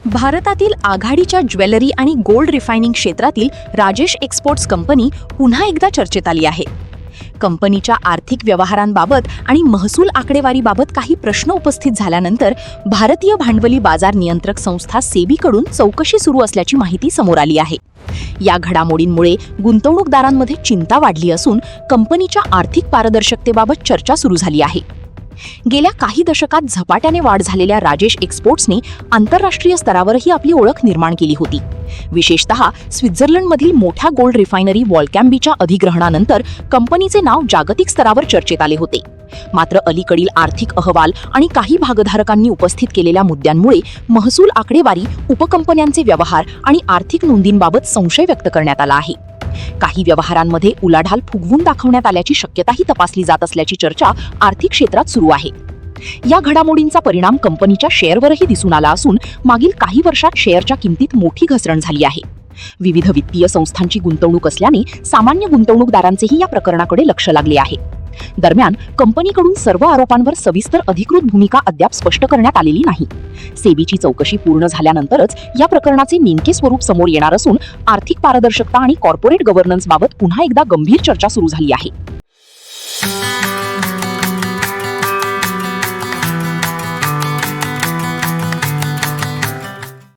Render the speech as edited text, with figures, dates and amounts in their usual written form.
भारतातील आघाडीच्या ज्वेलरी आणि गोल्ड रिफायनिंग क्षेत्रातील राजेश एक्सपोर्ट्स कंपनी पुन्हा एकदा चर्चेत आली आहे. कंपनीच्या आर्थिक व्यवहारांबाबत आणि महसूल आकडेवारीबाबत काही प्रश्न उपस्थित झाल्यानंतर भारतीय भांडवली बाजार नियंत्रक संस्था सेबीकडून चौकशी सुरू असल्याची माहिती समोर आली आहे. या घडामोडींमुळे गुंतवणूकदारांमध्ये चिंता वाढली असून कंपनीच्या आर्थिक पारदर्शकतेबाबत चर्चा सुरू झाली आहे. गेल्या काही दशकात झपाट्याने वाढ झालेल्या राजेश एक्सपोर्ट्सने आंतरराष्ट्रीय स्तरावरही आपली ओळख निर्माण केली होती. विशेषतः स्वित्झर्लंडमधील मोठ्या गोल्ड रिफायनरी वॉल्कॅम्बीच्या अधिग्रहणानंतर कंपनीचे नाव जागतिक स्तरावर चर्चेत आले होते. मात्र अलीकडील आर्थिक अहवाल आणि काही भागधारकांनी उपस्थित केलेल्या मुद्द्यांमुळे महसूल आकडेवारी, उपकंपन्यांचे व्यवहार आणि आर्थिक नोंदींबाबत संशय व्यक्त करण्यात आला आहे. काही व्यवहारांमध्ये उलाढाल फुगवून दाखवण्यात आल्याची शक्यताही तपासली जात असल्याची चर्चा आर्थिक क्षेत्रात सुरू आहे. या घडामोडींचा परिणाम कंपनीच्या शेअरवरही दिसून आला असून मागील काही वर्षात शेअरच्या किमतीत मोठी घसरण झाली आहे. विविध वित्तीय संस्थांची गुंतवणूक असल्याने सामान्य गुंतवणूकदारांचेही या प्रकरणाकडे लक्ष लागले आहे. दरम्यान कंपनीकडून सर्व आरोपांवर सविस्तर अधिकृत भूमिका अद्याप स्पष्ट करण्यात आलेली नाही. सेबीची चौकशी पूर्ण झाल्यानंतरच या प्रकरणाचे नेमके स्वरूप समोर येणार असून आर्थिक पारदर्शकता आणि कॉर्पोरेट गव्हर्नन्स बाबत पुन्हा एकदा गंभीर चर्चा सुरू झाली आहे.